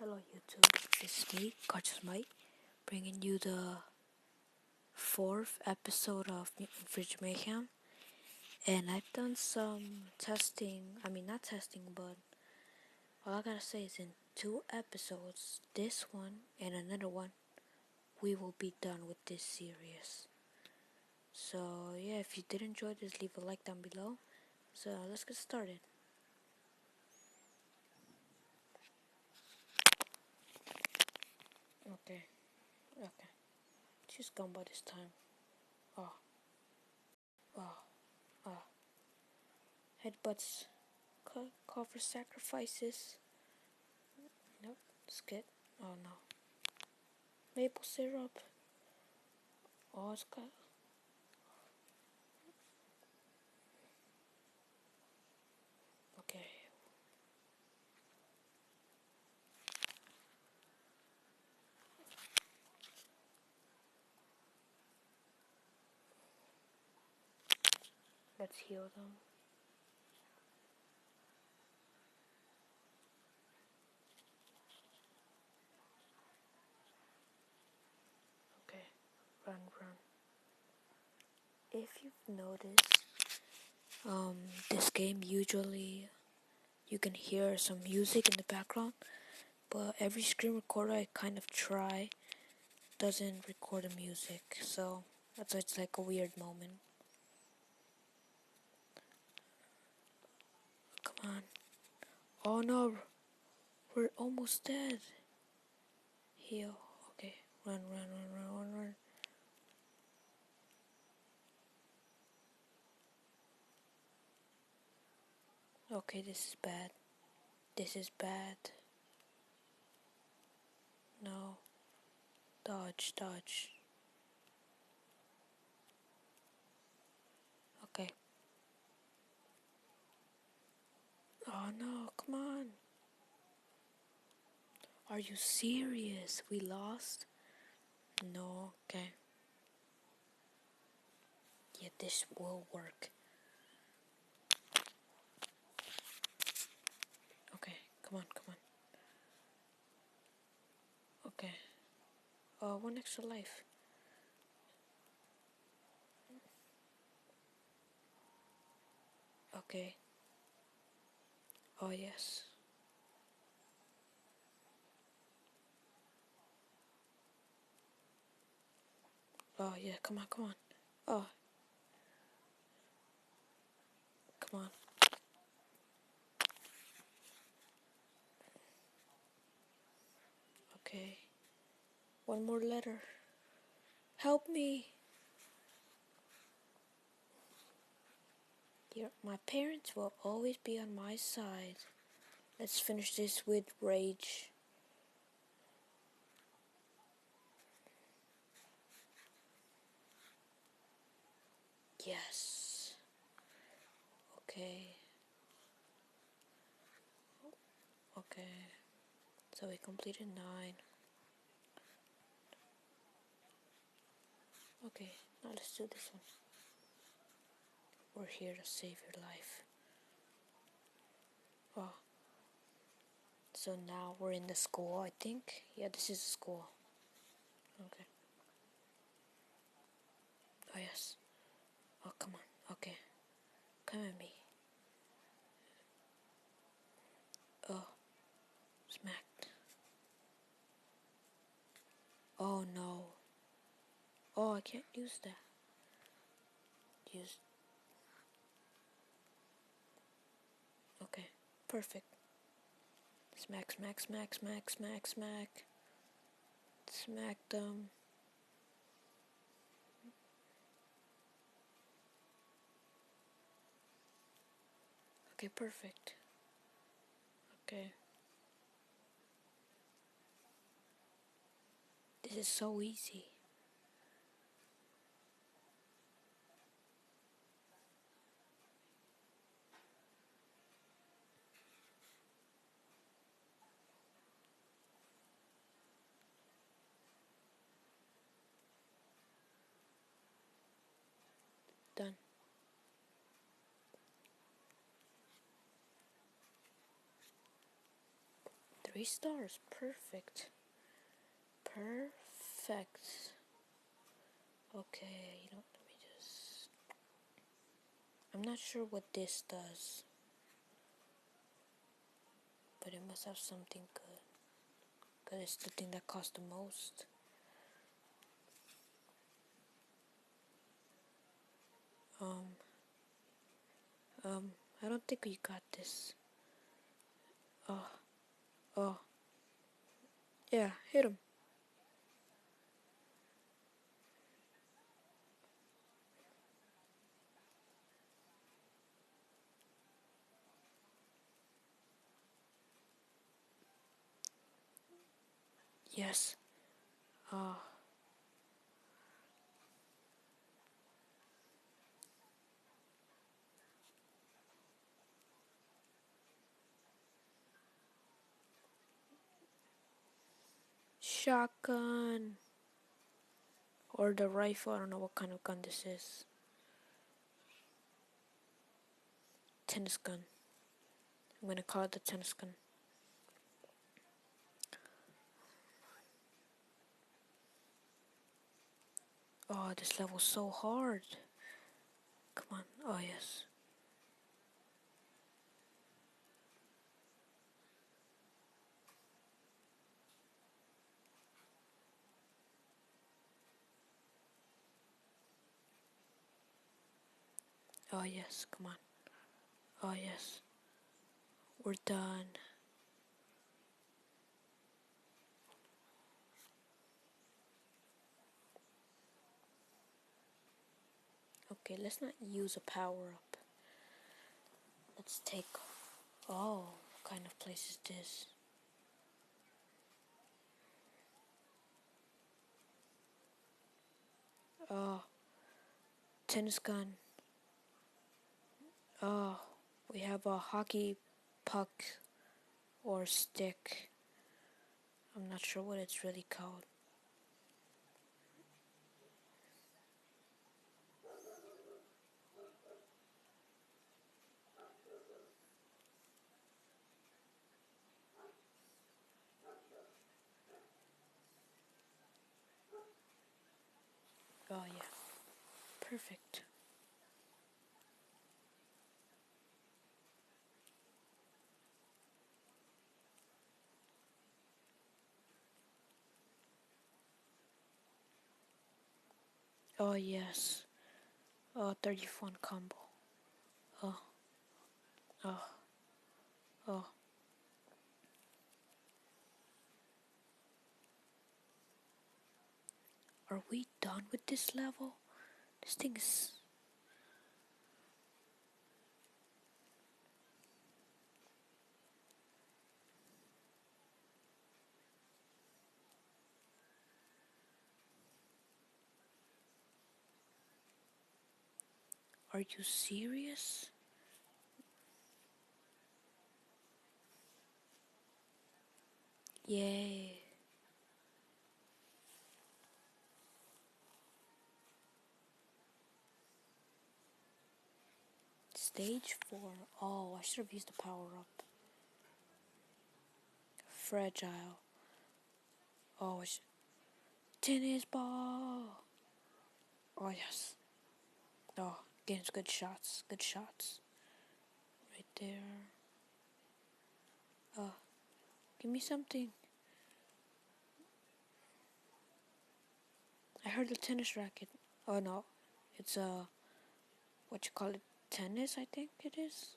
Hello YouTube, this is me, Conscious Mike, bringing you the 4th episode of Mutant Mayhem, and I've done some testing, not testing, but all I gotta say is in 2 episodes, this one and another one, we will be done with this series. So yeah, if you did enjoy this, leave a like down below. So let's get started. Okay. She's gone by this time. Oh. Headbutts. Call for sacrifices. Nope. Skit. Oh no. Maple syrup. Oh, it's got. Okay. Let's heal them. Okay. Run. If you've noticed, this game usually you can hear some music in the background, but every screen recorder I kind of try doesn't record the music, so that's why it's like a weird moment. Come on. Oh no, we're almost dead. Heal. Okay, run. Okay, this is bad. No. Dodge. Okay. Oh no, come on. Are you serious? We lost? No, okay. Yeah, this will work. Okay, come on. Okay. One extra life. Okay. Oh, yes. Oh, yeah, come on. Oh. Come on. Okay. One more letter. Help me. My parents will always be on my side. Let's finish this with rage. Yes. Okay. So we completed 9. Okay, now let's do this one. We're here to save your life. Oh. So now we're in the school, I think. Yeah, this is the school. Okay. Oh, yes. Oh, come on. Okay. Come at me. Oh. Smacked. Oh, no. Oh, I can't use that. Okay. Perfect. Smack. Smack them. Okay, perfect. Okay. This is so easy. Done. 3 stars. Perfect. Perfect. Okay, let me just... I'm not sure what this does, but it must have something good. Because it's the thing that costs the most. I don't think we got this. Oh, yeah, hit him. Yes. Oh, shotgun. Or the rifle, I don't know what kind of gun this is. Tennis gun. I'm gonna call it the tennis gun. Oh, this level's so hard. Come on. Oh, yes. Oh, yes. Come on. Oh, yes. We're done. Okay, let's not use a power up. Let's take... Oh, what kind of place is this? Oh, tennis gun. Oh, we have a hockey puck or stick. I'm not sure what it's really called. Oh, yeah. Perfect. Oh, yes. Oh, 31 combo. Oh, oh, oh. Are we done with this level? This thing is... Are you serious? Yay. Stage 4. Oh, I should have used the power up. Fragile. Oh, tennis ball. Oh, yes. Oh, getting good shots. Good shots. Right there. Oh, give me something. I heard the tennis racket. Oh, no. It's what you call it? Tennis, I think it is.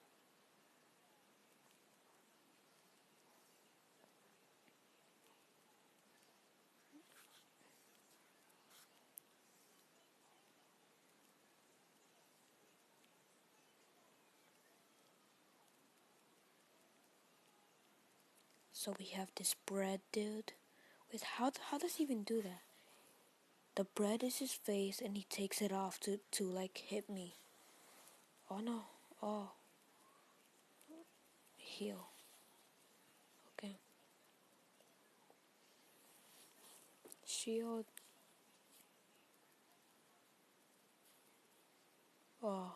So we have this bread dude. Wait, how does he even do that? The bread is his face and he takes it off to like hit me. Oh no. Oh. Heal. Okay. Shield. Oh.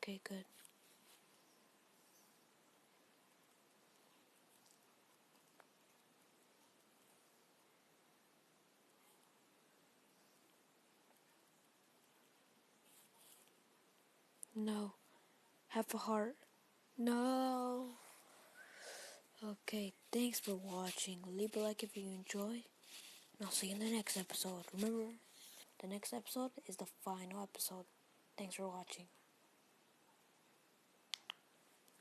Okay, good. No. Have a heart. No. Okay, thanks for watching. Leave a like if you enjoy. And I'll see you in the next episode. Remember, the next episode is the final episode. Thanks for watching.